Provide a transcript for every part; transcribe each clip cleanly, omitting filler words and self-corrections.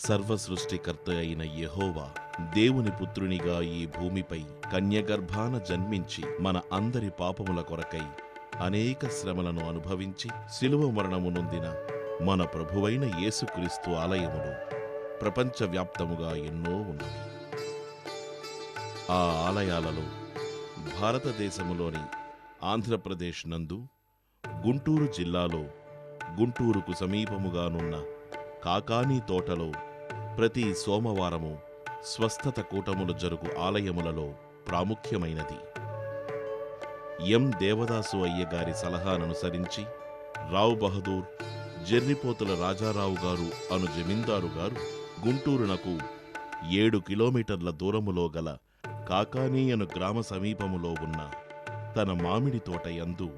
సర్వసృష్టికర్త అయిన యెహోవా దేవుని పుత్రునిగా ఈ భూమిపై కన్యగర్భాన జన్మించి మన అందరి పాపముల కొరకై అనేక శ్రమలను అనుభవించి శిలువ మరణము నొందిన మన ప్రభువైన యేసుక్రీస్తు ఆలయములు ప్రపంచవ్యాప్తముగా ఎన్నో ఉన్నవి. ఆ ఆలయాలలో భారతదేశములోని ఆంధ్రప్రదేశ్ నందు గుంటూరు జిల్లాలో గుంటూరుకు సమీపముగానున్న కాకానీ తోటలో ప్రతి సోమవారము స్వస్థత కూటములు జరుగు ఆలయములలో ప్రాముఖ్యమైనది. ఎం దేవదాసు అయ్యగారి సలహాననుసరించి రావు బహదూర్ జెర్రిపోతుల రాజారావు గారు అను జమీందారు గారు గుంటూరునకు 7 కిలోమీటర్ల దూరములో గల కాకానీ అను గ్రామ సమీపములో ఉన్న తన మామిడి తోట యందు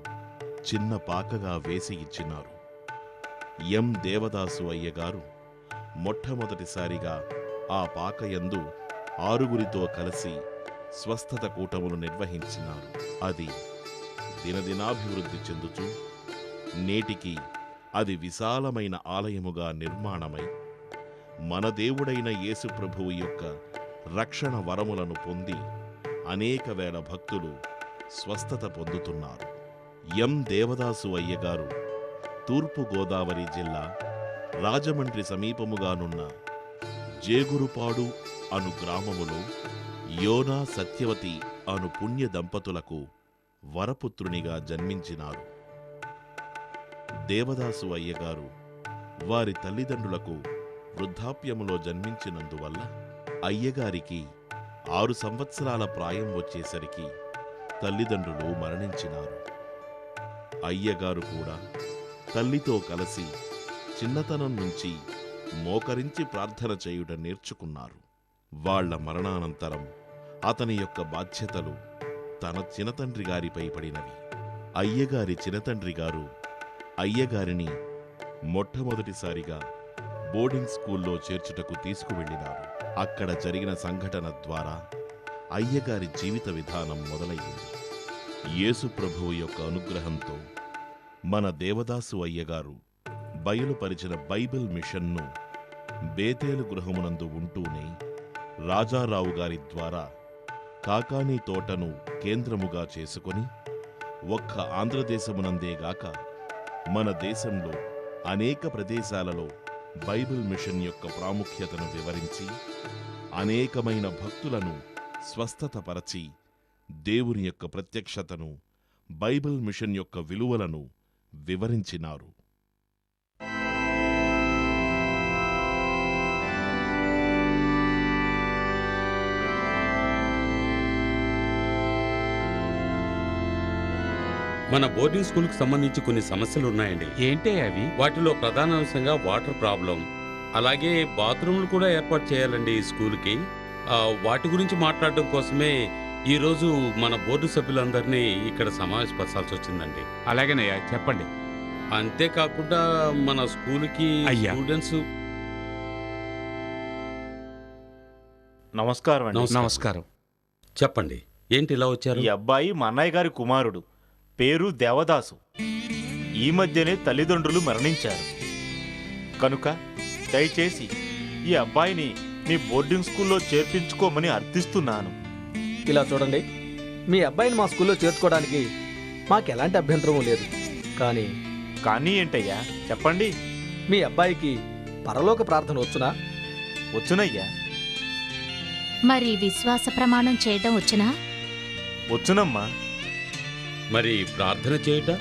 చిన్న పాకగా వేసి ఇచ్చినారు. ఎం దేవదాసు అయ్యగారు మొట్టమొదటిసారిగా ఆ పాకయందు 6గురితో కలిసి స్వస్థత కూటములు నిర్వహించినారు. అది దినదినాభివృద్ధి చెందుతూ నేటికి అది విశాలమైన ఆలయముగా నిర్మాణమై మన దేవుడైన యేసు ప్రభువు యొక్క రక్షణ వరములను పొంది అనేక వేల భక్తులు స్వస్థత పొందుతున్నారు. ఎం దేవదాసు అయ్యగారు తూర్పు గోదావరి జిల్లా రాజమండ్రి సమీపముగానున్న జేగురుపాడు అను గ్రామములో యోనా సత్యవతి అను పుణ్య దంపతులకు వరపుత్రునిగా జన్మించినారు. దేవదాసు అయ్యగారు వారి తల్లిదండ్రులకు వృద్ధాప్యములో జన్మించినందువల్ల అయ్యగారికి 6 సంవత్సరాల ప్రాయం వచ్చేసరికి తల్లిదండ్రులు మరణించినారు. అయ్యగారు కూడా తల్లితో కలిసి చిన్నతనం నుంచి మోకరించి ప్రార్థన చేయుట నేర్చుకున్నారు. వాళ్ల మరణానంతరం అతని యొక్క బాధ్యతలు తన చినతండ్రి గారిపై పడినవి. అయ్యగారి చినతండ్రి గారు అయ్యగారిని మొట్టమొదటిసారిగా బోర్డింగ్ స్కూల్లో చేర్చుటకు తీసుకువెళ్ళినారు. అక్కడ జరిగిన సంఘటన ద్వారా అయ్యగారి జీవిత విధానం మొదలయ్యింది. యేసు ప్రభువు యొక్క అనుగ్రహంతో మన దేవదాసు అయ్యగారు బయలుపరిచిన బైబిల్ మిషన్ను బేతేలు గృహమునందు ఉంటూనే రాజారావు గారి ద్వారా కాకానీ తోటను కేంద్రముగా చేసుకొని ఒక్క ఆంధ్రదేశమునందేగాక మన దేశంలో అనేక ప్రదేశాలలో బైబిల్ మిషన్ యొక్క ప్రాముఖ్యతను వివరించి అనేకమైన భక్తులను స్వస్థతపరచి దేవుని యొక్క ప్రత్యక్షతను బైబిల్ మిషన్ యొక్క విలువలను వివరించినారు. మన బోర్డింగ్ స్కూల్కి సంబంధించి కొన్ని సమస్యలు ఉన్నాయండి. ఏంటే అవి? వాటిలో ప్రధాన అంశంగా వాటర్ ప్రాబ్లం, అలాగే బాత్రూమ్లు కూడా ఏర్పాటు చేయాలండి ఈ స్కూల్కి. వాటి గురించి మాట్లాడడం కోసమే ఈరోజు మన బోర్డు సభ్యులందరినీ ఇక్కడ సమావేశపరచాల్సి వచ్చిందండి. అలాగేనయ్యా, చెప్పండి. అంతేకాకుండా మన స్కూల్కి స్టూడెంట్స్. నమస్కారం అండి. నమస్కారం. చెప్పండి, ఏంటి ఇలా వచ్చారు? ఈ అబ్బాయి మా అన్నయ్య గారి కుమారుడు, పేరు దేవదాసు. ఈ మధ్యనే తల్లిదండ్రులు మరణించారు. కనుక దయచేసి ఈ అబ్బాయిని మీ బోర్డింగ్ స్కూల్లో చేర్పించుకోమని అర్థిస్తున్నాను. ఇలా చూడండి, మీ అబ్బాయిని మా స్కూల్లో చేర్చుకోవడానికి మాకెలాంటి అభ్యంతరమూ లేదు. కానీ ఏంటయ్యా, చెప్పండి. మీ అబ్బాయికి పరలోక ప్రార్థన వచ్చునా? వచ్చునయ్యా. మరి విశ్వాస ప్రమాణం చేయటం వచ్చునా? వచ్చునమ్మా. మరి ప్రార్థన చేయుట?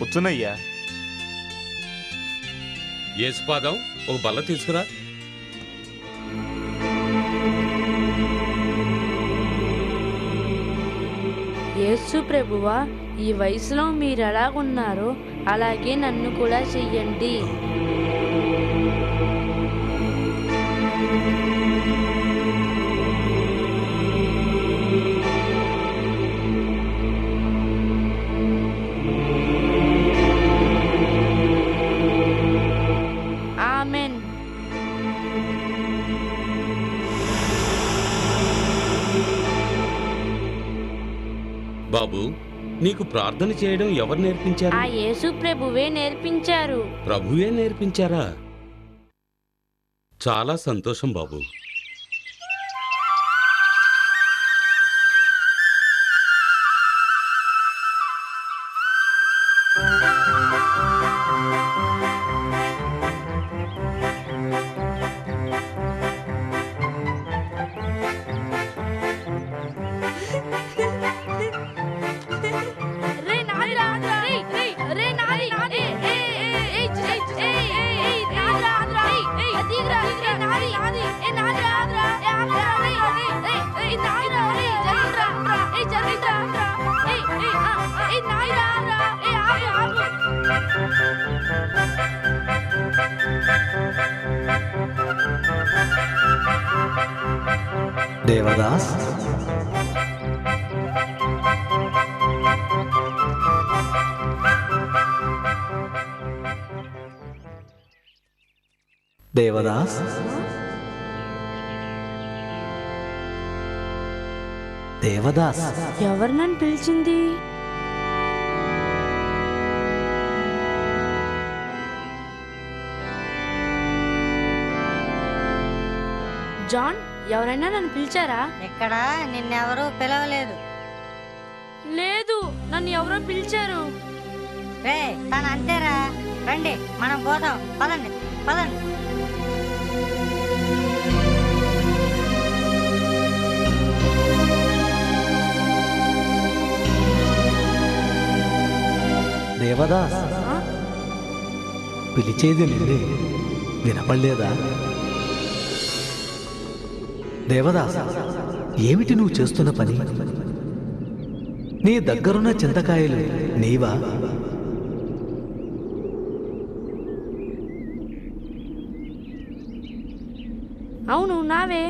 వచ్చునయ్యా. యేసుపాదం, ఒక బల్ల తీసుకురా. యేసు ప్రభువా, ఈ వయసులో మీరు ఎలాగున్నారో అలాగే నన్ను కూడా చెయ్యండి. ఆమెన్. బాబు, నీకు ప్రార్థన చేయడం ఎవరు నేర్పించారు? ఆ యేసు ప్రభువే నేర్పించారు. ప్రభువే నేర్పించారా? చాలా సంతోషం బాబు. రే నాదిరా రే రే రే నాది నాది ఏ ఏ ఏ ఏ నాదిరా ఆద్రా ఏ అదిరా ఏ నాది నాది ఏ నాదిరా ఆద్రా ఏ ఆద్రా రే ఏ నాదిరా రే జరురా ఏ జరురా ఏ ఏ నాదిరా ఆద్రా ఏ ఆగు ఆగు. దేవదాస్, దేవదాస్, దేవదాస్, ఎవరు నన్ను పిలిచింది? జాన్, ఎవరైనా నన్ను పిలిచారా? ఇక్కడ నిన్నెవరూ పిలవలేదు. లేదు, నన్ను ఎవరో పిలిచారు. రే తను అంతేరా. రండి మనం పోదాం. పదండి పదండి. దేవదాస్, ఆ? పిలిచేది నిన్నే, వినపడలేదా? దేవదాస్, ఏమిటి నువ్వు చేస్తున్న పని? నీ దగ్గరున్న చింతకాయలు నీవా? అవును, నావే.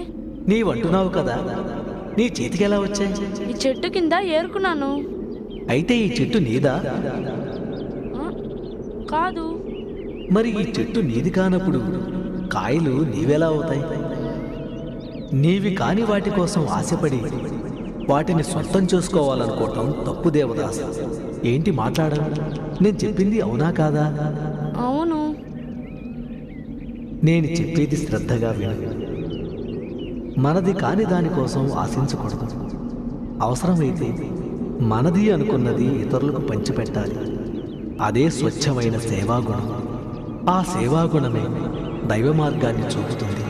నీవంటున్నావు కదా, నీ చేతికి ఎలా వచ్చాయి? ఈ చెట్టు కింద ఏరుకున్నాను. అయితే ఈ చెట్టు నీదా? ఆ? కాదు. మరి ఈ చెట్టు నీది కానప్పుడు కాయలు నీవెలా అవుతాయి? నీవి కాని వాటి కోసం ఆశపడి వాటిని సొంతం చేసుకోవాలనుకోవటం తప్పు దేవదాస్. ఏంటి మాట్లాడను? నేను చెప్పింది అవునా కాదా? అవును. నేను చెప్పేది శ్రద్ధగా విను. మనది కాని దానికోసం ఆశించకూడదు. అవసరమైతే మనది అనుకున్నది ఇతరులకు పంచిపెట్టాలి. అదే స్వచ్ఛమైన సేవాగుణం. ఆ సేవాగుణమే దైవ మార్గాన్ని చూపుతుంది.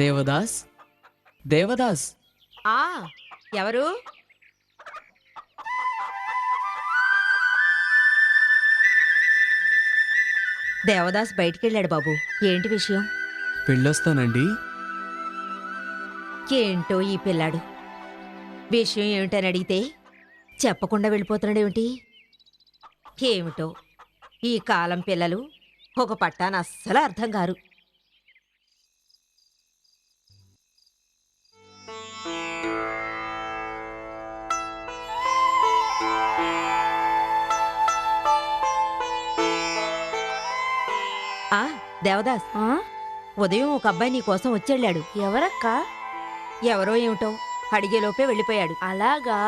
దేవదాస్ దేవదాస్ ఆ ఎవరు? దేవదాస్ బయటికెళ్ళాడు బాబు. ఏంటి విషయం? వెళ్ళొస్తానండి. ఏంటో ఈ పిల్లాడు. విషయం ఏమిటని అడిగితే చెప్పకుండా వెళ్ళిపోతున్నాడేమిటి? ఏమిటో ఈ కాలం పిల్లలు ఒక పట్టాన అస్సలు అర్థం కారు. దేవదాస్, ఉదయం ఒక అబ్బాయి నీ కోసం వచ్చెళ్ళాడు. ఎవరక్క? ఎవరో ఏమిటో అడిగేలోపే వెళ్ళిపోయాడు. అలాగా?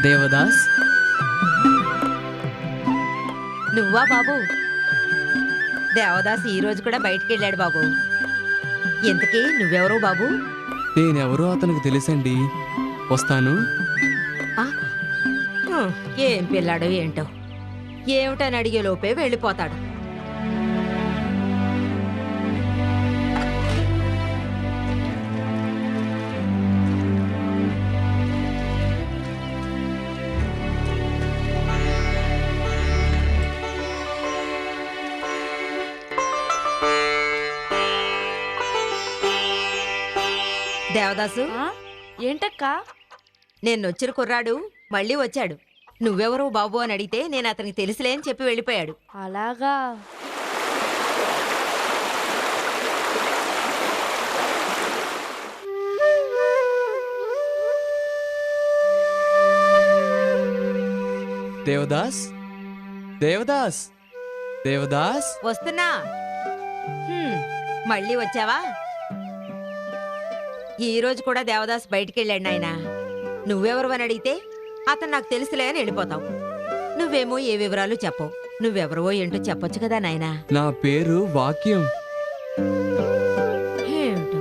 దేవదాస్, నువ్వా బాబు? దేవదాస్ ఈ రోజు కూడా బయటికెళ్ళాడు బాబు. ఇంతకీ నువ్వెవరో బాబు? నేనెవరో అతనికి తెలుసండి. వస్తాను. ఏం పిల్లాడో ఏంటో, ఏమిటని అడిగేలోపే వెళ్ళిపోతాడు. దేవదాసు, ఏంటక్క? నేనొచ్చిన కుర్రాడు మళ్ళీ వచ్చాడు. నువ్వెవరు బాబు అని అడిగితే నేను అతనికి తెలుసులే అని చెప్పి వెళ్ళిపోయాడు. అలాగా? దేవదాస్, దేవదాస్, దేవదాస్, వస్తున్నా. మళ్ళీ వచ్చావా? ఈ రోజు కూడా దేవదాస్ బయటికెళ్ళాడు నాయనా. నువ్వెవరు అని అడిగితే అతను నాకు తెలుసులే అని వెళ్ళిపోతావు. నువ్వేమో ఏ వివరాలు చెప్పవు. నువ్వెవరో ఏంటో చెప్పొచ్చు కదా నాయనా. నా పేరు వాక్యం. ఏమిటో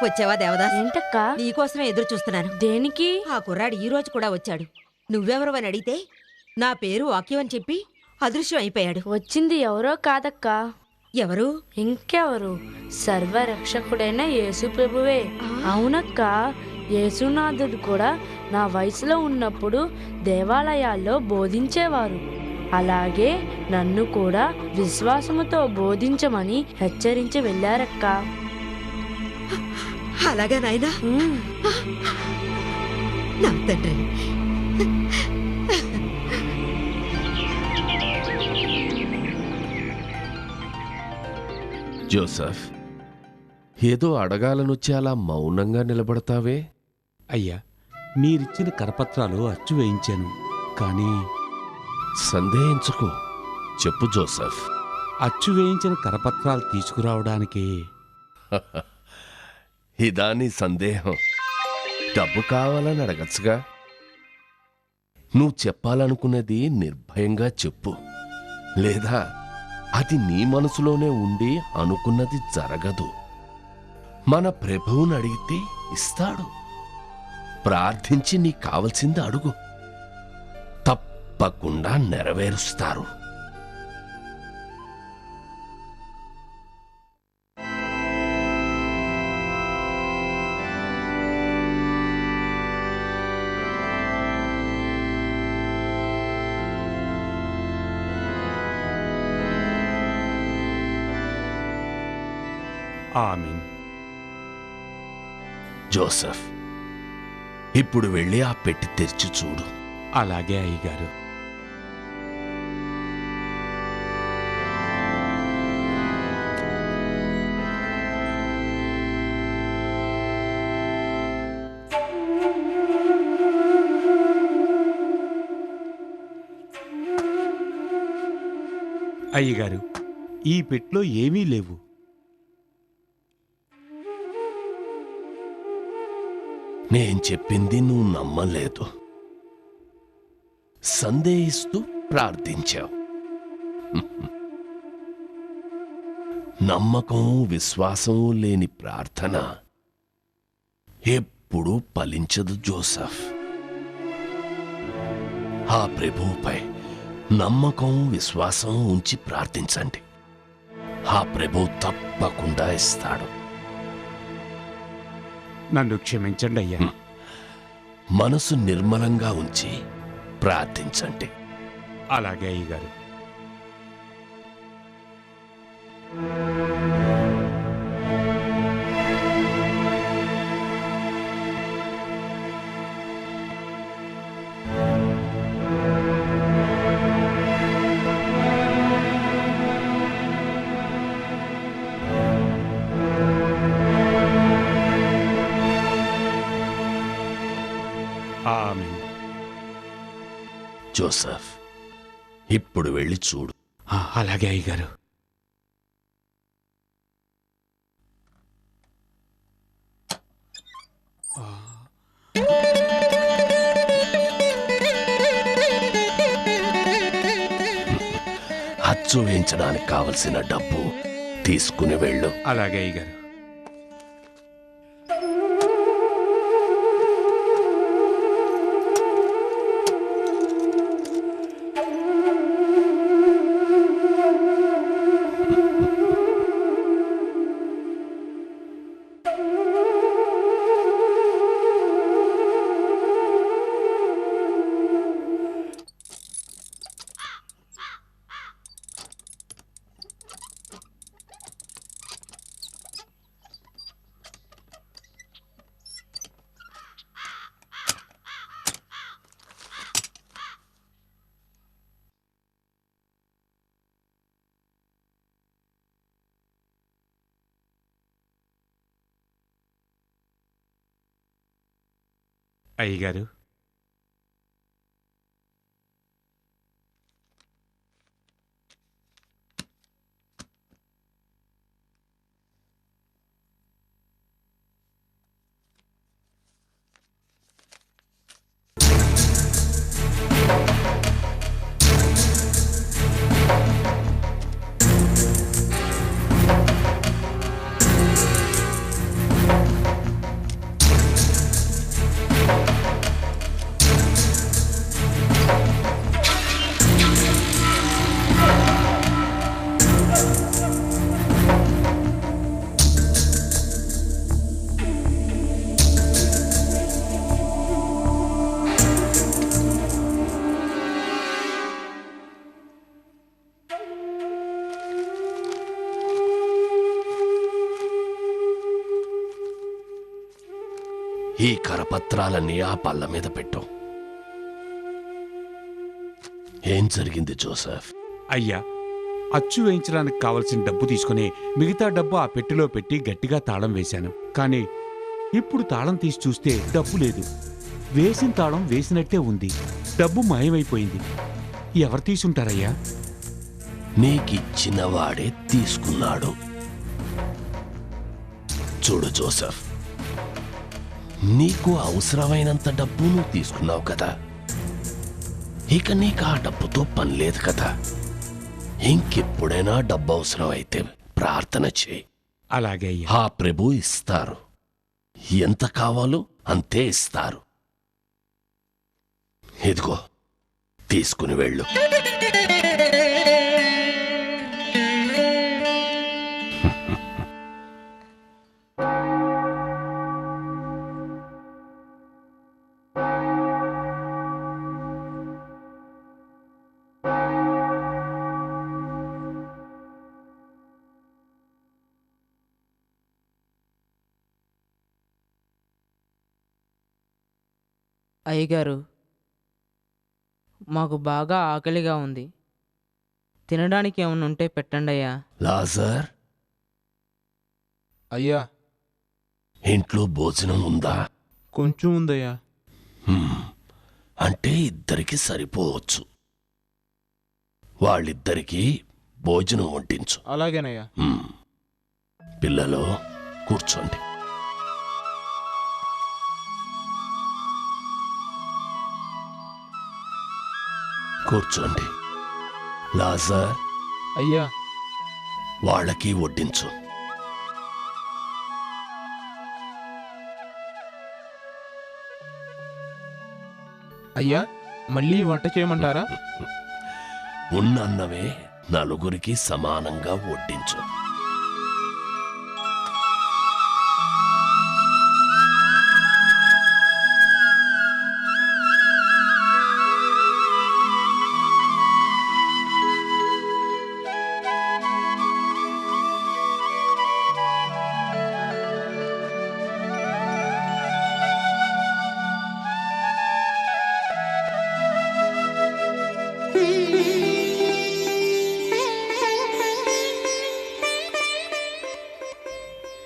వచ్చావా దేవదాస్? ఏంటక్క? నీకోసమే ఎదురు చూస్తున్నాను. దేనికి? ఆ కుర్రాడు ఈ రోజు కూడా వచ్చాడు. నువ్వెవరు అని అడిగితే నా పేరు వాక్యం అని చెప్పి అదృశ్యం అయిపోయాడు. వచ్చింది ఎవరో కాదక్క. ఎవరు? ఇంకెవరు? సర్వరక్షకుడైన యేసు ప్రభువే. అవునక్క, యేసునాథుడు కూడా నా వయసులో ఉన్నప్పుడు దేవాలయాల్లో బోధించేవారు. అలాగే నన్ను కూడా విశ్వాసముతో బోధించమని హెచ్చరించి వెళ్ళారక్క. అలాగా నాయనా? నా తండ్రి. జోసెఫ్, ఏదో అడగాలనొచ్చి అలా మౌనంగా నిలబడతావే? అయ్యా, మీరిచ్చిన కరపత్రాలు అచ్చు వేయించాను, కానీ సందేహించుకో. చెప్పు జోసెఫ్. అచ్చు వేయించిన కరపత్రాలు తీసుకురావడానికి ఇదా నీ సందేహం? డబ్బు కావాలని అడగచ్చుగా. నువ్వు చెప్పాలనుకున్నది నిర్భయంగా చెప్పు. లేదా అది నీ మనసులోనే ఉండి అనుకున్నది జరగదు. మన ప్రభువుని అడిగితే ఇస్తాడు. ప్రార్థించి నీకు కావలసింది అడుగు, తప్పకుండా నెరవేరుస్తారు. ఆమేన్. జోసెఫ్, ఇప్పుడు వెళ్ళి ఆ పెట్టి తెరిచి చూడు. అలాగే అయ్యగారు. అయ్యగారు, ఈ పెట్లో ఏమీ లేవు. నేను చెప్పింది నువ్వు నమ్మలేదు, సందేహిస్తూ ప్రార్థించావు. నమ్మకం విశ్వాసం లేని ప్రార్థన ఎప్పుడూ ఫలించదు జోసెఫ్. ఆ ప్రభువుపై నమ్మకం విశ్వాసం ఉంచి ప్రార్థించండి. ఆ ప్రభువు తప్పకుండా ఇస్తాడు. నన్ను క్షమించండి అయ్యా. మనసు నిర్మలంగా ఉంచి ప్రార్థించండి. అలాగే అయ్యగారు. ఆమేన్. జోసెఫ్, ఇప్పుడు వెళ్ళి చూడు. అలాగే అయ్యగారు. అచ్చు వేయించడానికి కావలసిన డబ్బు తీసుకుని వెళ్ళు. అలాగే అయ్యగారు. అయ్యగారు, ఈ కరపత్రాలన్నీ ఆ పళ్ళ మీద పెట్టు. ఏం జరిగింది జోసెఫ్? అయ్యా, అచ్చు వేయించడానికి కావలసిన డబ్బు తీసుకుని మిగతా డబ్బు ఆ పెట్టెలో పెట్టి గట్టిగా తాళం వేశాను. కానీ ఇప్పుడు తాళం తీసి చూస్తే డబ్బు లేదు. వేసిన తాళం వేసినట్టే ఉంది. డబ్బు మాయమైపోయింది. ఎవరు తీసుంటారయ్యా? నీకిచ్చిన వాడే తీసుకున్నాడు. చూడు జోసెఫ్, నీకు అవసరమైనంత డబ్బు నువ్వు తీసుకున్నావు కదా. ఇక నీకు ఆ డబ్బుతో పని లేదు కదా. ఇంకెప్పుడైనా డబ్బు అవసరం అయితే ప్రార్థన చేయి. అలాగే అయ్యా. ఆ ప్రభు ఇస్తారు. ఎంత కావాలో అంతే ఇస్తారు. ఇదిగో తీసుకుని వెళ్ళు. అయ్యగారు, మాకు బాగా ఆకలిగా ఉంది. తినడానికి ఏమైనా ఉంటే పెట్టండి అయ్యా. లాజర్, అయ్యా, ఇంట్లో భోజనం ఉందా? కొంచెం ఉందయ్యా. అంటే ఇద్దరికి సరిపోవచ్చు. వాళ్ళిద్దరికీ భోజనం వడ్డించు. అలాగేనయ్యా. పిల్లలు కూర్చోండి. కూర్చోండి. లాజర్, అయ్యా. వాళ్ళకి వడ్డించు. అయ్యా, మళ్ళీ వంట చేయమంటారా? ఉన్న అన్నమే నలుగురికి సమానంగా వడ్డించు.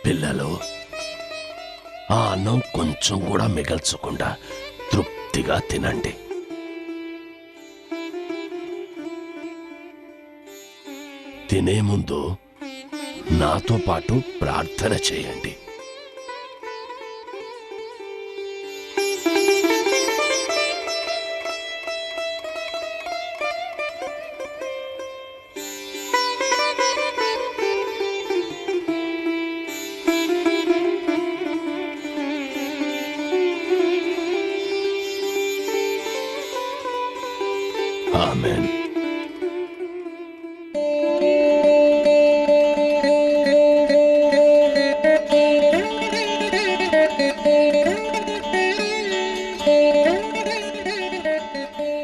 పిల్లలు, ఆ అన్నం కొంచెం కూడా మిగల్చకుండా తృప్తిగా తినండి. తినే ముందు నాతో పాటు ప్రార్థన చేయండి. ఆమేన్.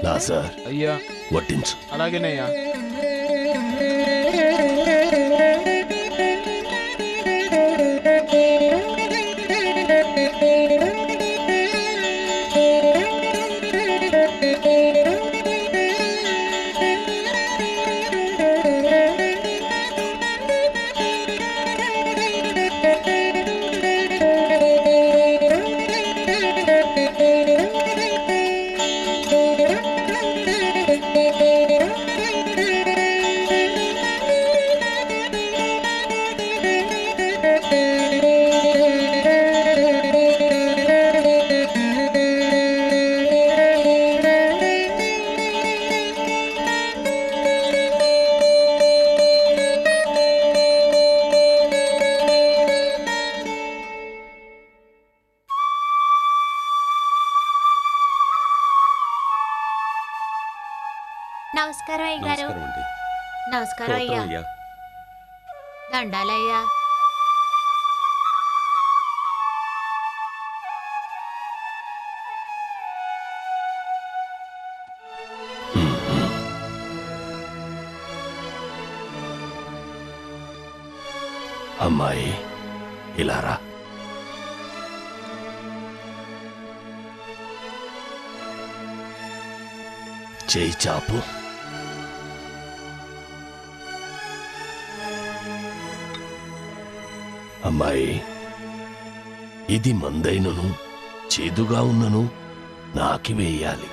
లాజర్, అయ్యా. వడ్డించు. అలాగేనయ్యా. నమస్కారం అయ్యగారు. నమస్కారం అండి. నమస్కారం అయ్యా. స్తోత్రం అయ్యా. దండాలయ్యా. అమ్మాయి, ఇలా రా. చేయి చాపు. అమ్మాయి, ఇది మందైనను చేదుగా ఉన్నను నాకి వేయాలి.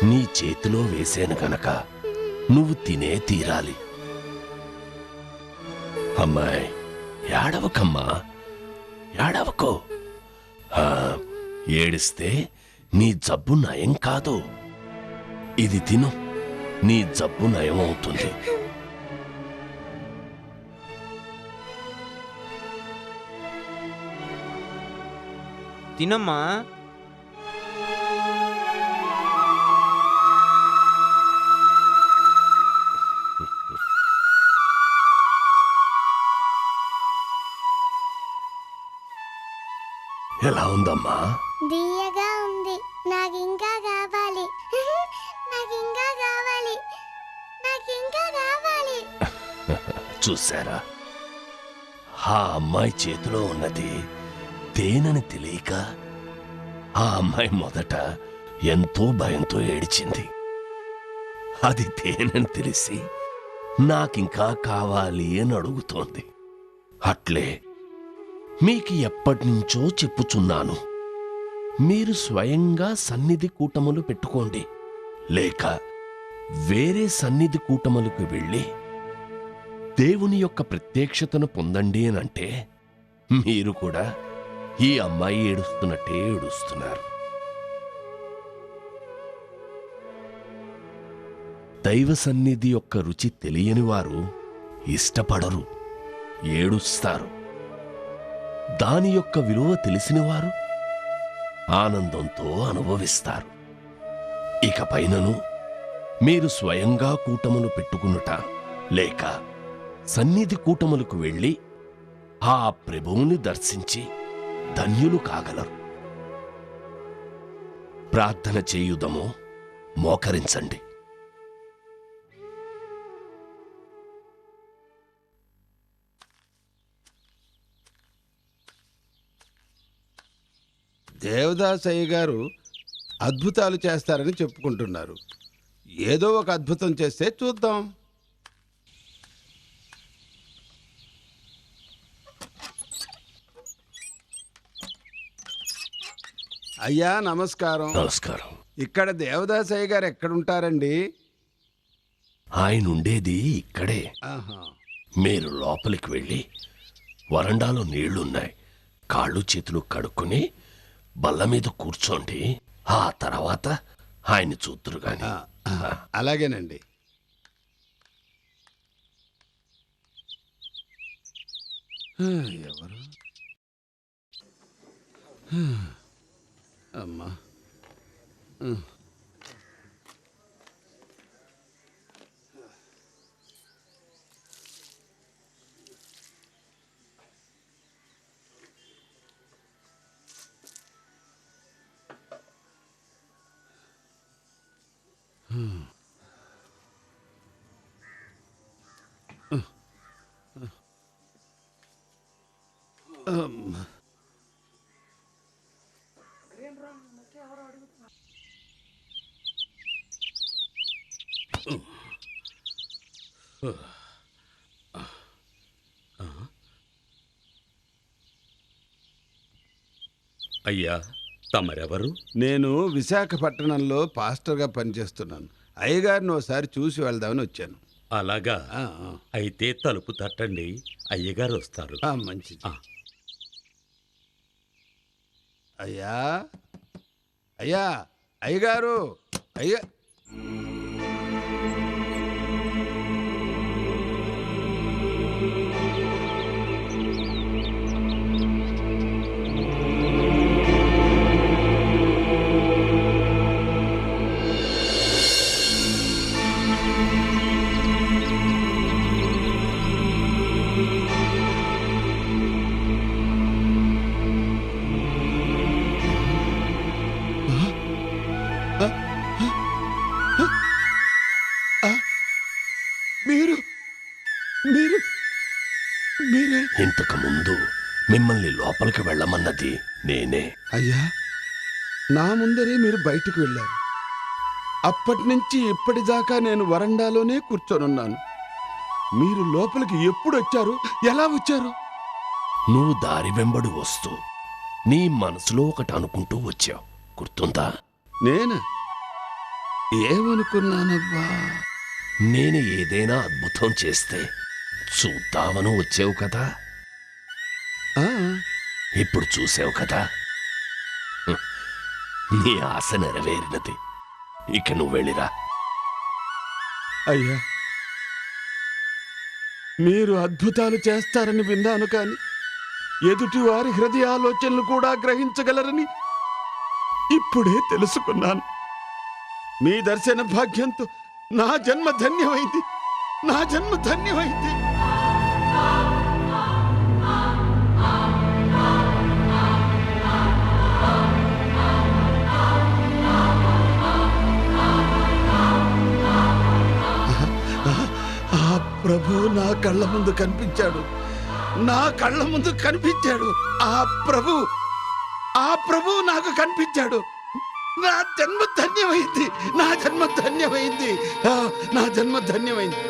నీ చేతిలో వేసాను గనక నువ్వు తినే తీరాలి. అమ్మాయి, ఏడవకమ్మా, ఏడవకో. ఏడిస్తే నీ జబ్బు నయం కాదు. ఇది తిను, నీ జబ్బు నయం అవుతుంది. తినమ్మా. ఎలా ఉందమ్మా? దియ్యగా ఉంది. నాకు ఇంకా కావాలి. నాకు ఇంకా కావాలి. నాకు ఇంకా కావాలి. చూసారా, ఆ అమ్మాయి చేతిలో ఉన్నది తేనని తెలియక ఆ అమ్మాయి మొదట ఎంతో భయంతో ఏడిచింది. అది తేనని తెలిసి నాకింకా కావాలి అని అడుగుతోంది. అట్లే మీకు ఎప్పటినుంచో చెప్పుచున్నాను, మీరు స్వయంగా సన్నిధి కూటములు పెట్టుకోండి, లేక వేరే సన్నిధి కూటములకు వెళ్ళి దేవుని యొక్క ప్రత్యక్షతను పొందండి అనంటే మీరు కూడా ఈ అమ్మాయి ఏడుస్తున్నట్టే ఏడుస్తున్నారు. దైవ సన్నిధి యొక్క రుచి తెలియని వారు ఇష్టపడరు, ఏడుస్తారు. దాని యొక్క విలువ తెలిసిన వారు ఆనందంతో అనుభవిస్తారు. ఇకపైనను మీరు స్వయంగా కూటములు పెట్టుకునుట లేక సన్నిధి కూటములకు వెళ్ళి ఆ ప్రభువుని దర్శించి ధన్యులు కాగలరు. ప్రార్థన చేయుదము, మోకరించండి. దేవదాసయ్య గారు అద్భుతాలు చేస్తారని చెప్పుకుంటున్నారు. ఏదో ఒక అద్భుతం చేస్తే చూద్దాం. అయ్యా నమస్కారం. నమస్కారం. ఇక్కడ దేవదాసయ్య గారు ఎక్కడుంటారండి? ఆయన ఉండేది ఇక్కడే. ఆహా. మీరు లోపలికి వెళ్ళి వరండాలో నీళ్లున్నాయి, కాళ్ళు చేతులు కడుక్కుని బల్ల మీద కూర్చోండి. ఆ తర్వాత ఆయన చూతురు గాని. అలాగేనండి. ఎవరు? అమ్మా. అయ్యా, తమరెవరు? నేను విశాఖపట్నంలో పాస్టర్గా పనిచేస్తున్నాను. అయ్యగారిని ఒకసారి చూసి వెళ్దామని వచ్చాను. అలాగా? అయితే తలుపు తట్టండి, అయ్యగారు వస్తారు. మంచిది. అయ్యా, అయ్యా, అయ్యగారు, అయ్యా. ఇంతకు ముందు మిమ్మల్ని లోపలికి వెళ్ళమన్నది నేనే. అయ్యా, నా ముందరే మీరు బయటికి వెళ్ళారు. అప్పటి నుంచి ఇప్పటిదాకా నేను వరండాలోనే కూర్చొనున్నాను. మీరు లోపలికి ఎప్పుడు వచ్చారు? ఎలా వచ్చారు? నువ్వు దారి వెంబడి వస్తూ నీ మనసులో ఒకటి అనుకుంటూ వచ్చావు, గుర్తుందా? నేనా? ఏమనుకున్నానబ్బా? నేను ఏదైనా అద్భుతం చేస్తే చూద్దామని వచ్చావు కదా. ఇప్పుడు చూసావు కదా, నీ ఆశ నెరవేరినది. ఇక నువ్వు వెళ్ళిరా. అయ్యా, మీరు అద్భుతాలు చేస్తారని విన్నాను, కానీ ఎదుటి వారి హృదయాలోచనలు కూడా గ్రహించగలరని ఇప్పుడే తెలుసుకున్నాను. మీ దర్శన భాగ్యంతో నా జన్మ ధన్యమైంది. నా జన్మ ధన్యమైంది. ఆ ప్రభు నా కళ్ళ ముందు కనిపించాడు. నా కళ్ళ ముందు కనిపించాడు. ఆ ప్రభు నాకు కనిపించాడు. నా జన్మ ధన్యమైంది. నా జన్మ ధన్యమైంది. నా జన్మ ధన్యమైంది.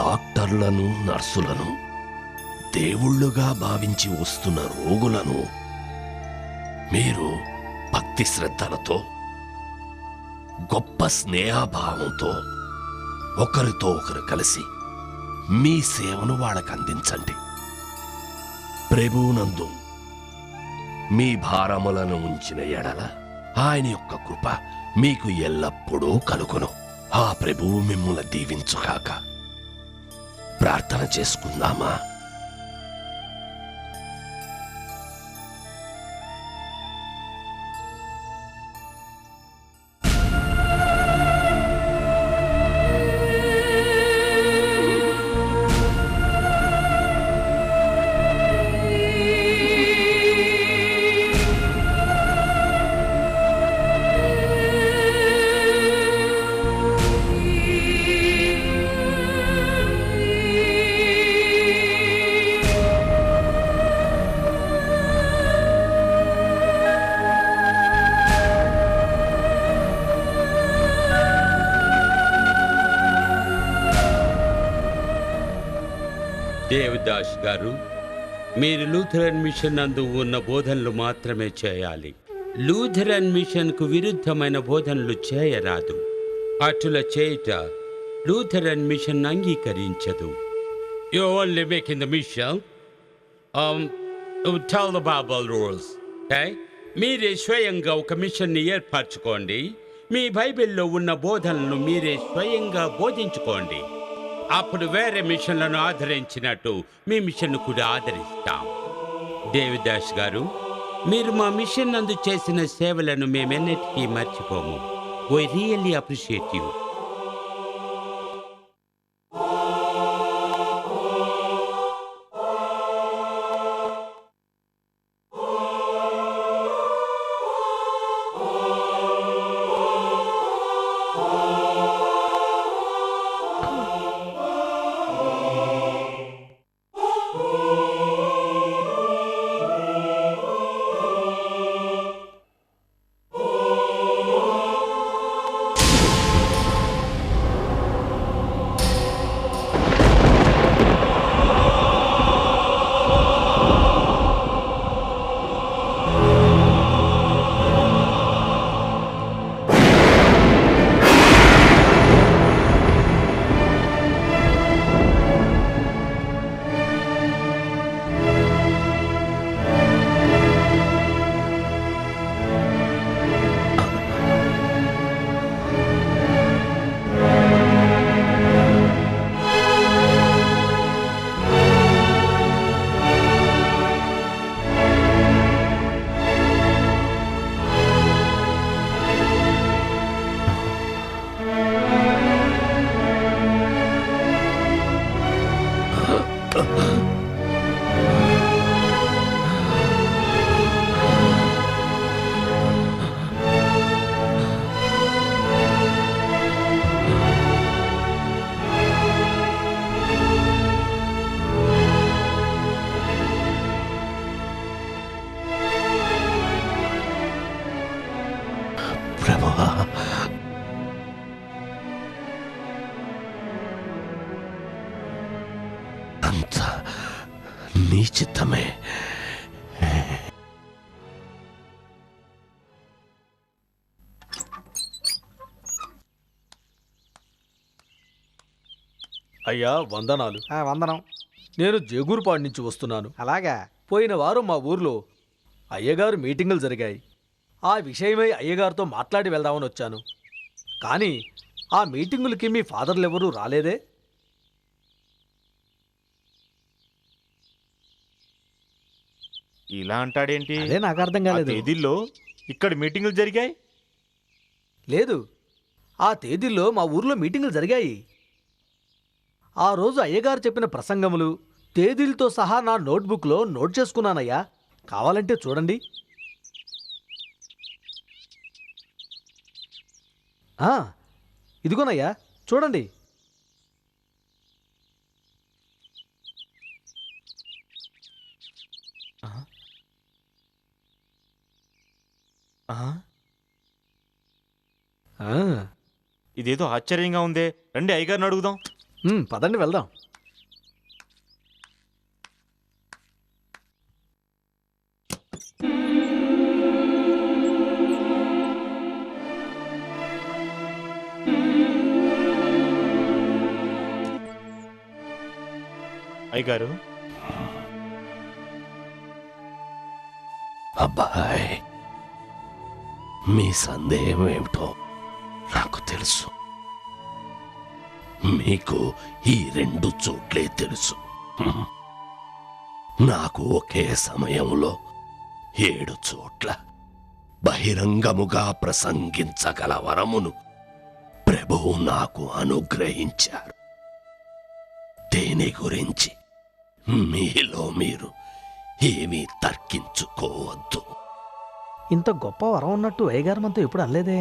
డాక్టర్లను నర్సులను దేవుళ్ళుగా భావించి వస్తున్న రోగులను మీరు భక్తి శ్రద్ధలతో గొప్ప స్నేహభావంతో ఒకరితో ఒకరు కలిసి మీ సేవను వాళ్ళకు అందించండి. ప్రభువునందు మీ భారములను ఉంచిన ఎడల ఆయన యొక్క కృప మీకు ఎల్లప్పుడూ కలుగును. ఆ ప్రభువు మిమ్ములను దీవించుగాక. ప్రార్థన చేసుకుందామా? దేవదాస్ గారు, మీరు లూథరన్ మిషన్ నందు ఉన్న బోధనలు మాత్రమే చేయాలి. లూథరన్ మిషన్కు విరుద్ధమైన బోధనలు చేయరాదు. అటుల చేయుట లూథరన్ మిషన్ అంగీకరించదు. You only making the mission tell the Bible rules. మీరే స్వయంగా ఒక మిషన్ని ఏర్పరచుకోండి. మీ బైబిల్లో ఉన్న బోధనలను మీరే స్వయంగా బోధించుకోండి. అప్పుడు వేరే మిషన్లను ఆదరించినట్టు మీ మిషన్ను కూడా ఆదరిస్తాం. దేవదాస్ గారు, మీరు మా మిషన్ నందు చేసిన సేవలను మేమెన్నటికీ మర్చిపోము. We really appreciate you. నీ చిత్తమే. అయ్యా వందనాలు. వందనం. నేను జేగూరుపాడు నుంచి వస్తున్నాను. అలాగా? పోయిన వారం మా ఊర్లో అయ్యగారు మీటింగులు జరిగాయి. ఆ విషయమై అయ్యగారితో మాట్లాడి వెళ్దామని వచ్చాను. కానీ ఆ మీటింగులకి మీ ఫాదర్లు ఎవరూ రాలేదే? ఇలా అంటాడేంటి? అదే నాకు అర్థం కాలేదు. ఆ తేదీల్లో ఇక్కడ మీటింగులు జరిగాయి? లేదు, ఆ తేదీల్లో మా ఊర్లో మీటింగులు జరిగాయి. ఆ రోజు అయ్యగారు చెప్పిన ప్రసంగములు తేదీలతో సహా నా నోట్బుక్లో నోట్ చేసుకున్నానయ్యా. కావాలంటే చూడండి. ఇదిగోనయ్యా చూడండి. ఇదేదో ఆశ్చర్యంగా ఉందే. రండి అయ్యగారిని అడుగుదాం. పదండి వెళ్దాం. అయ్యగారు, అబ్బాయ్, మీ సందేహం ఏమిటో నాకు తెలుసు. మీకు ఈ 2 చోట్లే తెలుసు. నాకు ఒకే సమయంలో 7 చోట్ల బహిరంగముగా ప్రసంగించగల వరమును ప్రభువు నాకు అనుగ్రహించారు. దేని గురించి మీలో మీరు ఏమీ తర్కించుకోవద్దు. ఇంత గొప్ప వరం ఉన్నట్టు అయ్యగారు మనతో ఎప్పుడు అనలేదే.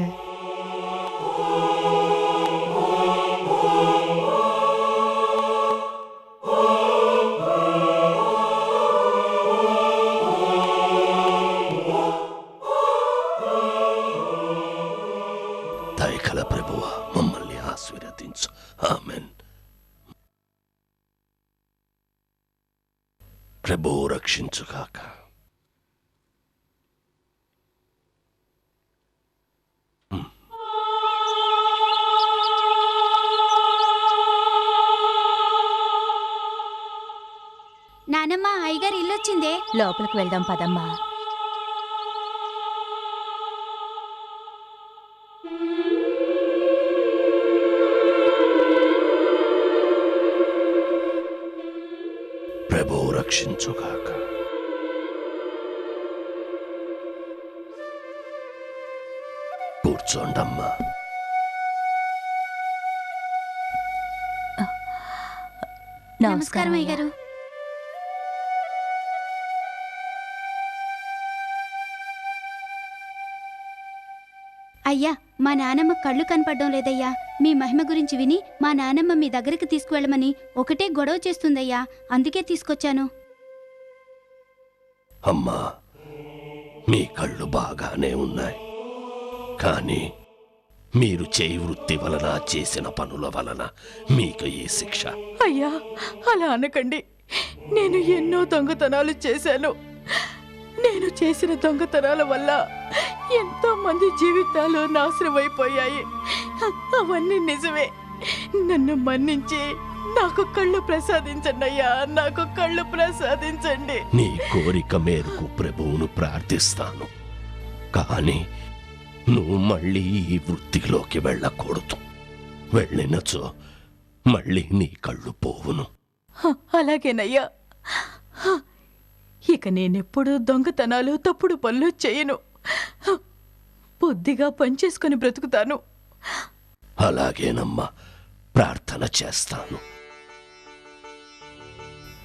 దయకల ప్రభువా, మమ్మల్ని ఆశీర్వదించు. ఆమెన్. ప్రభువు రక్షించుగాక. నానమ్మ, అయ్యగారు ఇల్లొచ్చిందే. లోపలికి వెళ్దాం పదమ్మా. ప్రభువు రక్షించుగాక. కూర్చోండమ్మా. నమస్కారం అయ్యగారు. అయ్యా, మా నానమ్మ కళ్ళు కనపడడం లేదయ్యా. మీ మహిమ గురించి విని మా నానమ్మ మీ దగ్గరికి తీసుకువెళ్ళమని ఒకటే గొడవ చేస్తుందయ్యా. అందుకే తీసుకొచ్చాను. అమ్మా, మీ కళ్ళు బాగానే ఉన్నాయి, కానీ మీరు చేయి వృత్తి వలన చేసిన పనుల వలన మీకు ఈ శిక్ష. అయ్యా, అలా అనకండి. నేను ఎన్నో దొంగతనాలు చేశాను. నేను చేసిన దొంగతనాల వల్ల ఎంతో మంది జీవితాలు నాశనమైపోయాయి. అవన్నీ నిజమే. నన్ను మన్నించి నాకు కళ్ళు ప్రసాదించండి అయ్యా, నాకు కళ్ళు ప్రసాదించండి. నీ కోరిక మేరకు ప్రభువును ప్రార్థిస్తాను, కానీ నువ్వు మళ్ళీ ఈ వృత్తిలోకి వెళ్ళకూడదు. వెళ్ళినచో మళ్ళీ నీ కళ్ళు పోవును. అలాగేనయ్యా. ఇక నేనెప్పుడు దొంగతనాలు, తప్పుడు పనులు చేయను. బుద్ధిగా పనిచేసుకొని బ్రతుకుతాను. అలాగేనమ్మా, ప్రార్థన చేస్తాను.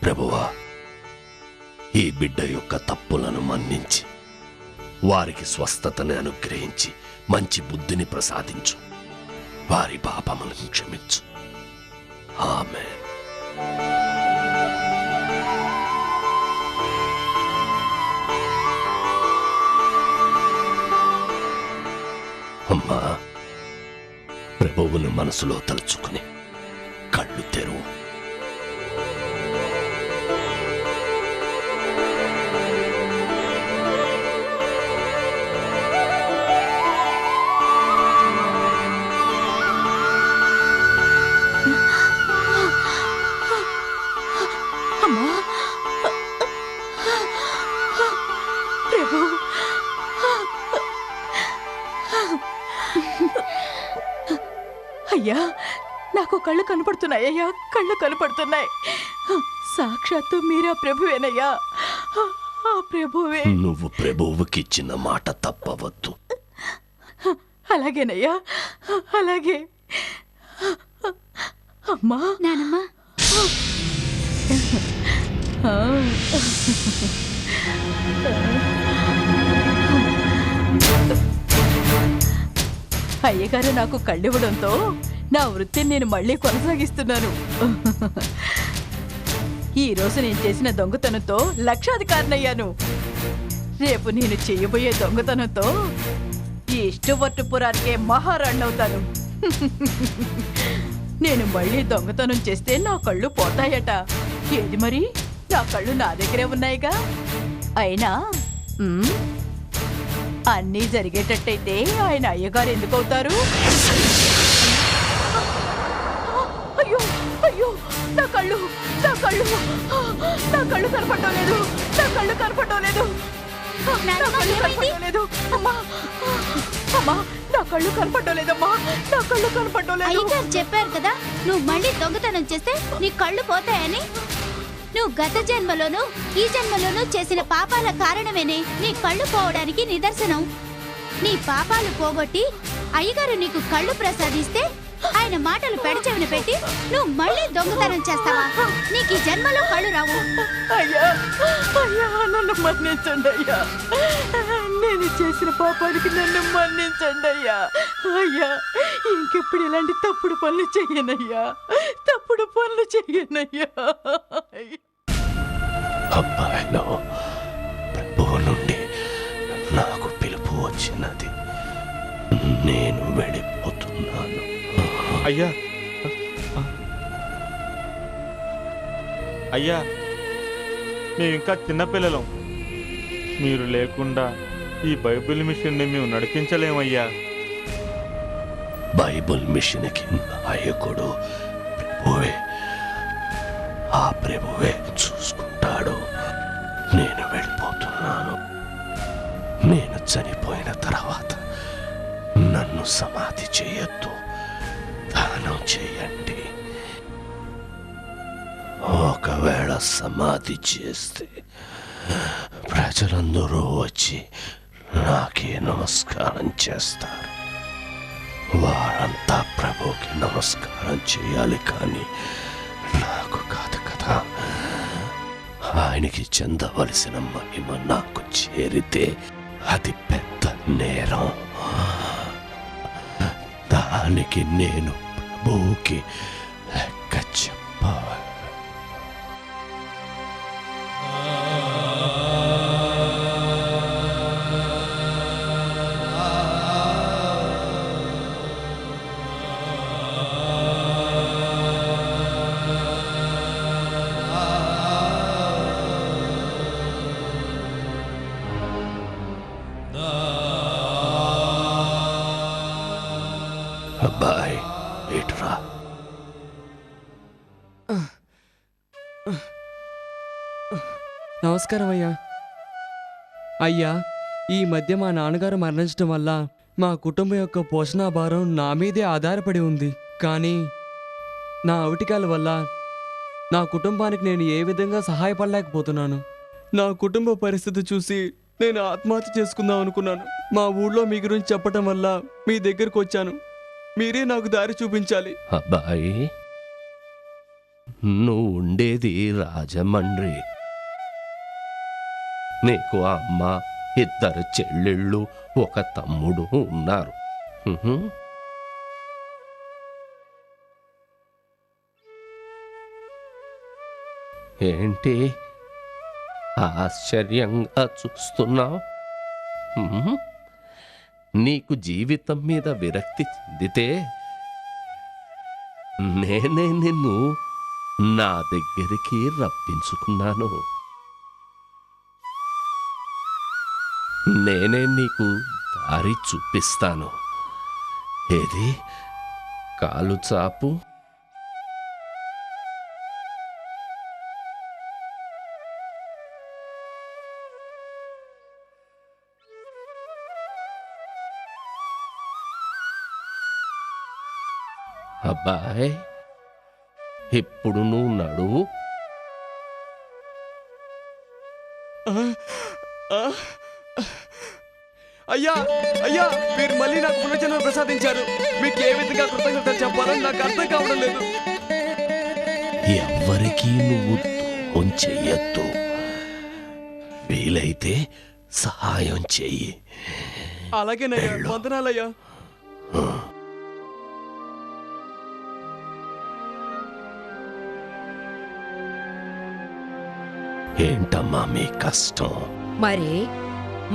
ప్రభువా, ఈ బిడ్డ యొక్క తప్పులను మన్నించి వారికి స్వస్థతని అనుగ్రహించి మంచి బుద్ధిని ప్రసాదించు. వారి పాపములను క్షమించు. ఆమేన్. అమ్మా, ప్రభువును మనసులో తలుచుకుని కళ్ళు తెరువు. అమ్మా, ప్రభు, అయ్యా, నాకు కళ్ళు కనపడుతున్నాయి. అయ్యా, కళ్ళు కనపడుతున్నాయి. సాక్షాత్తు మీరా ప్రభువేనయ్యా. ఆ ప్రభువే. నువ్వు ప్రభువుకిచ్చిన మాట తప్పవద్దు. అలాగేనయ్యా, అలాగే. అమ్మా, నానమ్మ, అయ్యగారు నాకు కళ్ళివ్వడంతో నా వృత్తిని నేను మళ్ళీ కొనసాగిస్తున్నాను. ఈ రోజు నేను చేసిన దొంగతనంతో లక్షాధికారినయ్యాను. రేపు నేను చేయబోయే దొంగతనంతో ఈ ఇష్టవర్టుపురానికే మహారాణి అవుతాను. నేను మళ్ళీ దొంగతనం చేస్తే నా కళ్ళు పోతాయట. ఏది మరి, నా కళ్ళు నా దగ్గరే ఉన్నాయిగా. అయినా అన్నీ జరిగేటట్టయితే ఆయన అయ్యగారు ఎందుకు అవుతారు? అయ్యో అయ్యో, నా కళ్ళు నా కళ్ళు నా కళ్ళు కనపడటం లేదు, నా కళ్ళు కనపడటం లేదు, నా కళ్ళు కనపడటం లేదు. అమ్మా అమ్మా, నా కళ్ళు కనపడటం లేదమ్మా, నా కళ్ళు కనపడటం లేదు. అయ్యగారు చెప్పారు కదా, నువ్వు మళ్ళీ దొంగతనం చేస్తే నీ కళ్ళు పోతాయని. నువ్వు గత జన్మలోనూ ఈ జన్మలోనూ చేసిన పాపాల కారణమేనే నీ కళ్ళు పోవడానికి నిదర్శనం. నీ పాపాలు పోగొట్టి అయ్యగారు నీకు కళ్ళు ప్రసాదిస్తే ఆయన మాటలు పెడచెవిన పెట్టి నువ్వు మళ్ళీ దొంగతనం చేస్తావా? నీకు ఈ జన్మలో కళ్ళు రావు. అయ్యా అయ్యా, నన్ను మన్నించండి అయ్యా. నేను చేసిన పాపానికి నన్ను మన్నించండి అయ్యా. అయ్యా, ఇంకెప్పుడు ఇలాంటి తప్పుడు పనులు చెయ్యనయ్యా, తప్పుడు పనులు చెయ్యనయ్యా. అబ్బాయిలో ప్రభువు నుండి నాకు పిలుపు వచ్చినది. నేను వెళ్ళిపోతున్నాను. అయ్యా అయ్యా, మేము ఇంకా చిన్నపిల్లలం. మీరు లేకుండా ఈ బైబిల్ మిషన్ని మేము నడిపించలేమయ్యా. బైబిల్ మిషన్కి నాయకుడు ప్రభువే. ఆ ప్రభువే చూసుకుంటాడు. నేను వెళ్ళిపోతున్నాను. నేను చనిపోయిన తర్వాత నన్ను సమాధి చేయొద్దు, దానం చేయండి. ఒకవేళ సమాధి చేస్తే ప్రజలందరూ వచ్చి నాకే నమస్కారం చేస్తారు. వారంతా ప్రభుకి నమస్కారం చేయాలి, కానీ నాకు కాదు కదా. ఆయనకి చెందవలసిన మహిమ నాకు చేరితే అది పెద్ద నేరం. దానికి నేను ప్రభువుకి లెక్క చెప్పాలి. అబ్బాయి, ఇటురా. నమస్కారం అయ్యా. అయ్యా, ఈ మధ్య మా నాన్నగారు మరణించడం వల్ల మా కుటుంబం యొక్క పోషణ భారం నా మీదే ఆధారపడి ఉంది. కానీ నా అవటికాల వల్ల నా కుటుంబానికి నేను ఏ విధంగా సహాయపడలేకపోతున్నాను. నా కుటుంబ పరిస్థితి చూసి నేను ఆత్మహత్య చేసుకుందాం అనుకున్నాను. మా ఊళ్ళో మీ గురించి చెప్పటం వల్ల మీ దగ్గరకు వచ్చాను. మీరే నాకు దారి చూపించాలి. అబ్బాయి, నువ్వు ఉండేది రాజమండ్రి. నీకు అమ్మ, 2 చెల్లెళ్ళు, 1 తమ్ముడు ఉన్నారు. ఏంటి ఆశ్చర్యంగా చూస్తున్నావు? నీకు జీవితం మీద విరక్తి చెందితే నేనే నిన్ను నా దగ్గరికి రప్పించుకున్నాను. నేనే నీకు దారి చూపిస్తాను. ఏది, కాలు చాపు. అబ్బాయ్, ఇప్పుడు నువ్వు నడువు. అయ్యా అయ్యా, మీరు మళ్ళీ నాకు పునర్జన్మ ప్రసాదించారు. మీకు ఏ విధంగా కృతజ్ఞతలు చెప్పాలని నాకు అర్థం కావడం లేదు. ఎవ్వరికీ నువ్వు ద్రోహం చెయ్యొద్దు. వీలైతే సహాయం చెయ్యి. అలాగేనయ్యా, వందనాలయ్యా. ఏంటమ్మా మీ కష్టం?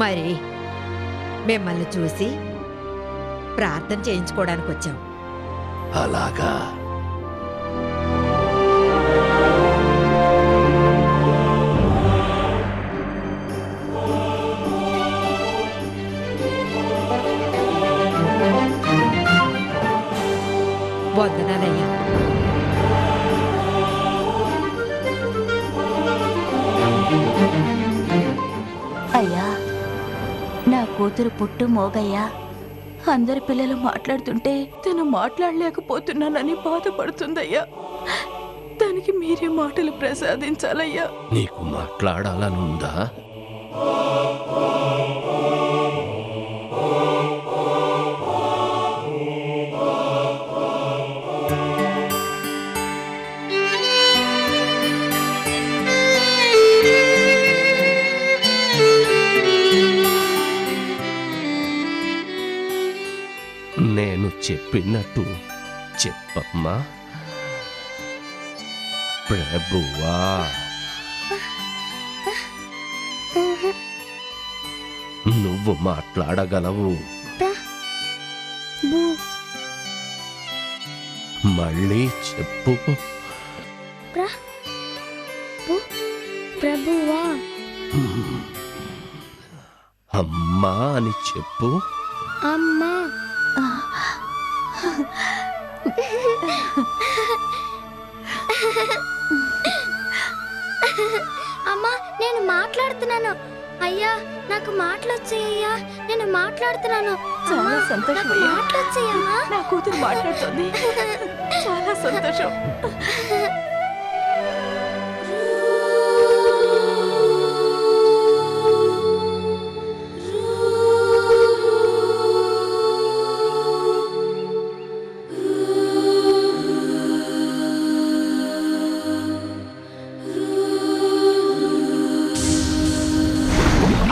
మరి మిమ్మల్ని చూసి ప్రార్థన చేయించుకోవడానికి వచ్చాం. అలాగా? కూతురు పుట్టు మోగయ్యా. అందరి పిల్లలు మాట్లాడుతుంటే తను మాట్లాడలేకపోతున్నానని బాధపడుతుందయ్యా. దానికి మీరే మాటలు ప్రసాదించాలయ్యా. నీకు మాట్లాడాలనుందా? నేను చెప్పినట్టు చెప్పమ్మా. ప్రభువా, నువ్వు మాట్లాడగలవు. మళ్ళీ చెప్పు. ప్రభువా, అమ్మా అని చెప్పు. అమ్మా. అమ్మా, నేను మాట్లాడుతున్నాను. అయ్యా, నాకు మాటలొచ్చాయ్యా. నేను మాట్లాడుతున్నాను. చాలా సంతోషం అయ్యా. మాటలొచ్చాయమ్మా. నా కూతురు మాట్లాడుతుంది. చాలా సంతోషం.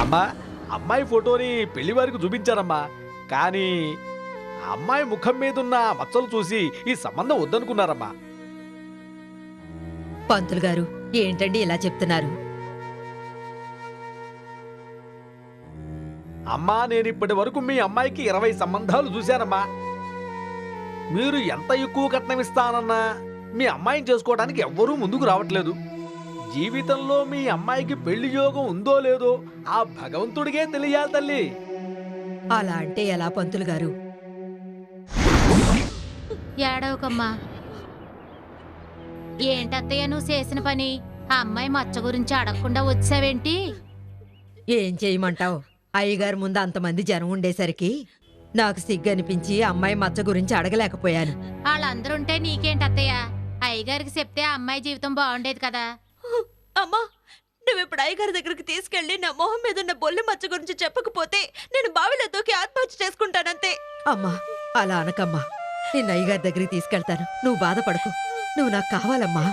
అమ్మా, అమ్మాయి ఫోటోని పెళ్లి వారికి చూపించారమ్మా. కానీ అమ్మాయి ముఖం మీదున్న మచ్చలు చూసి ఈ సంబంధం వద్దనుకున్నారమ్మా. పంతులు గారు, ఏంటండి ఇలా చెప్తున్నారు? అమ్మా, నేను ఇప్పటి వరకు మీ అమ్మాయికి 20 సంబంధాలు చూశానమ్మా. మీరు ఎంత ఎక్కువ కట్నం ఇస్తానన్నా మీ అమ్మాయిని చేసుకోవడానికి ఎవ్వరూ ముందుకు రావట్లేదు. జీవితంలో మీ అమ్మాయికి పెళ్లి యోగం ఉందో లేదో ఆ భగవంతుడికే తెలియాలి తల్లి. అలా అంటే ఎలా పంతులు గారు? ఏడవకమ్మా. ఏంటత్తయ్య నువ్వు చేసిన పని? ఆ అమ్మాయి మచ్చ గురించి అడగకుండా వచ్చావేంటి? ఏం చేయమంటావు? అయ్యగారు ముందు అంతమంది జనం ఉండేసరికి నాకు సిగ్గనిపించి అమ్మాయి మచ్చ గురించి అడగలేకపోయాను. వాళ్ళందరుంటే నీకేంటత్తయ్య? అయ్యగారికి చెప్తే ఆ అమ్మాయి జీవితం బాగుండేది కదా. అమ్మా, నువ్వు ఇప్పుడు అయ్యగారి దగ్గరికి తీసుకెళ్లి నా మొహం మీద ఉన్న బొల్లి మచ్చ గురించి చెప్పకపోతే నేను బావిలో దూకి ఆత్మహత్య చేసుకుంటానంతే. అమ్మా, అలా అనకమ్మా. నేను అయ్యగారి దగ్గరికి తీసుకెళ్తాను. నువ్వు బాధపడకు. నువ్వు నాకు కావాలమ్మా.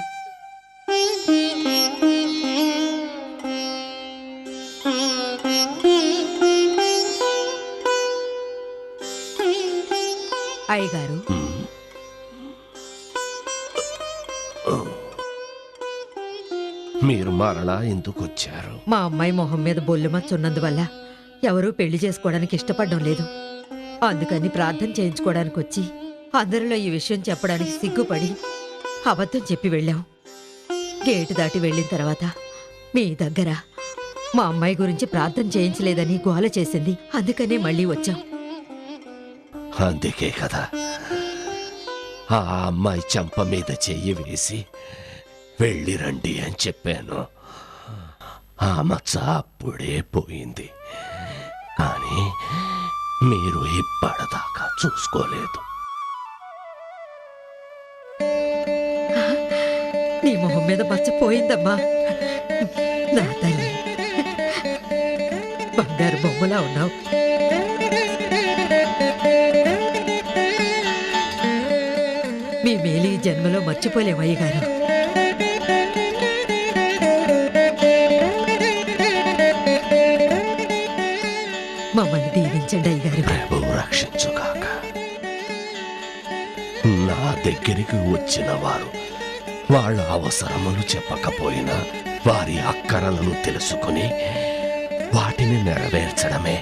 అయ్యగారు, మీరు మరలా ఎందుకు వచ్చారు? మా అమ్మాయి మొహం మీద బొల్లు మచ్చ ఉన్నందువల్ల ఎవరూ పెళ్లి చేసుకోవడానికి ఇష్టపడడం లేదు. అందుకని ప్రార్థన చేయించుకోవడానికి వచ్చి అందరిలో ఈ విషయం చెప్పడానికి సిగ్గుపడి అబద్ధం చెప్పి వెళ్ళాం. గేటు దాటి వెళ్ళిన తర్వాత మీ దగ్గర మా అమ్మాయి గురించి ప్రార్థన చేయించలేదని గోల చేసింది. అందుకనే మళ్ళీ వచ్చాం. అందుకే కదా ఆ అమ్మాయి చెంప మీద చెయ్యి వేసి వెళ్ళిరండి అని చెప్పాను. ఆ మచ్చ అప్పుడే పోయింది. కానీ మీరు ఇప్పటిదాకా చూసుకోలేదు. నీ మొహం మీద మచ్చ పోయిందమ్మా. నా తల్లి, బంగారు బొమ్మలా ఉన్నావు. మీ మేలు ఈ జన్మలో మర్చిపోలేం అయ్యగారు. మమ్మల్ని దీవించండి అయ్యగారు. ప్రభువు రక్షించుగాక. నా దగ్గరికి వచ్చిన వారు వాళ్ళ అవసరములు చెప్పకపోయినా వారి అక్కరలను తెలుసుకుని వాటిని నెరవేర్చడమే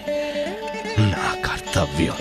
నా కర్తవ్యం.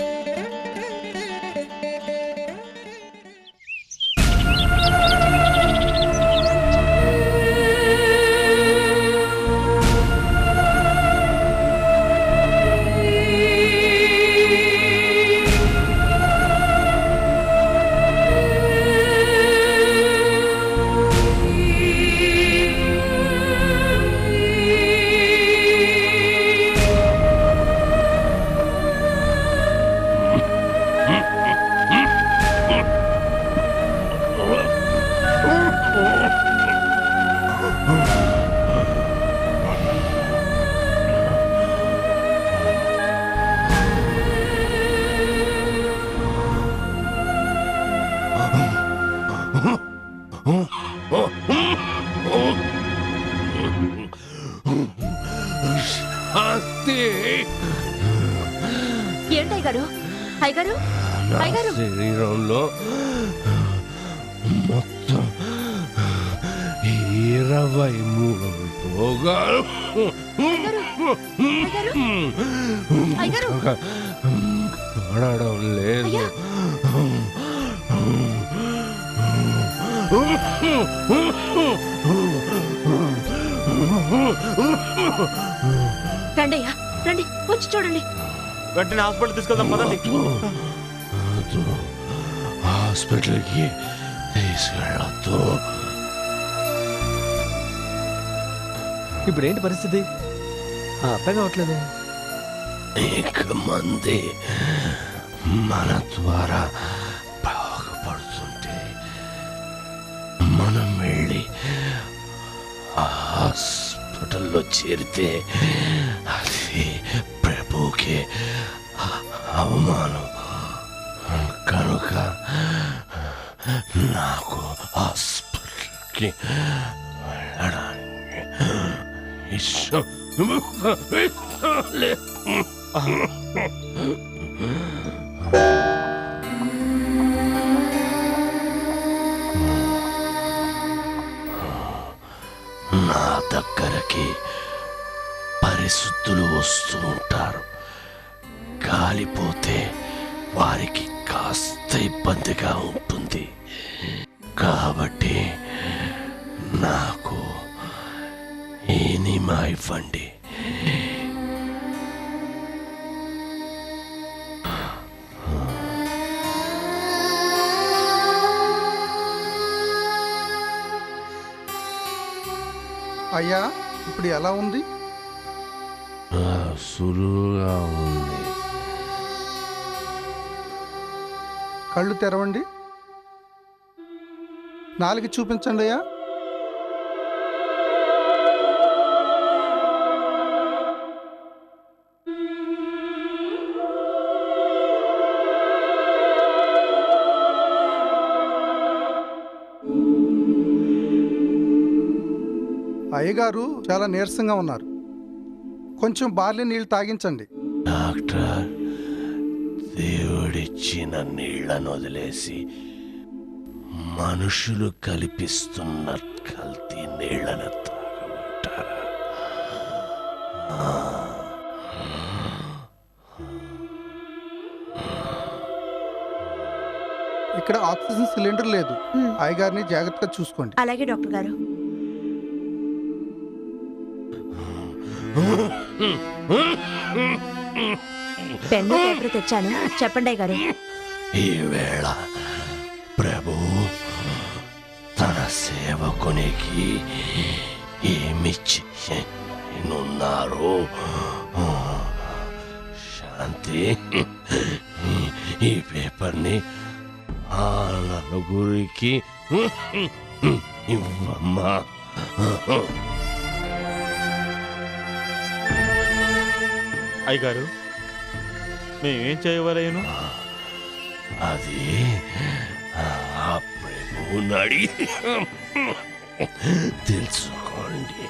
శక్తి ఏంటి అయ్యగారు? అయ్యగారు నా అయ్యగారు శరీరంలో మొత్తం 23 భోగాలు పడడం లేదు. రండి అయ్యా, రండి, వచ్చి చూడండి. వెంటనే హాస్పిటల్ తీసుకెళ్దాం పదండి. హాస్పిటల్కి తీసుకెళ్ళొద్దు. ఇప్పుడు ఏంటి పరిస్థితి? అర్థం కావట్లేదు. ఇక మంది మన ద్వారా బాగుపడుతుంటే మనం వెళ్ళి హాస్పిటల్లో చేరితే అది ప్రభుకి అవమానం. కనుక నాకు హాస్పిటల్కి వెళ్ళడానికి ఇష్టం లేదు. నా దగ్గరకి పరిశుద్ధులు వస్తూ ఉంటారు. కాలిపోతే వారికి కాస్త ఇబ్బందిగా ఉంటుంది. కాబట్టి నాకు ఈ నిమా ఇవ్వండి. అయ్యా, ఇప్పుడు ఎలా ఉంది? సులువుగా ఉంది. కళ్ళు తెరవండి. నాలుగు చూపించండి అయ్యా. అయ్యగారు చాలా నీరసంగా ఉన్నారు. కొంచెం బార్లీ నీళ్ళు తాగించండి. డాక్టర్, దేవుడిచ్చిన నీళ్లను వదిలేసి మనుషులు కల్పిస్తున్న కల్తీ నీళ్లను తాగమంటారా? ఇక్కడ ఆక్సిజన్ సిలిండర్ లేదు. అయ్యగారిని జాగ్రత్తగా చూసుకోండి. అలాగే డాక్టర్ గారు. పెన్ను పేపర్ తెచ్చాను, చెప్పండి అయ్యగారు. ఈవేళ ప్రభు తన సేవకునికి ఏమి చేయనున్నారు? శాంతి, ఈ పేపర్ని ఆ నలుగురికి ఇవ్వమ్మా. అయ్యగారు, మేమేం చేయవలేను? అది ఆ ప్రభువుని అడిగి తెలుసుకోండి.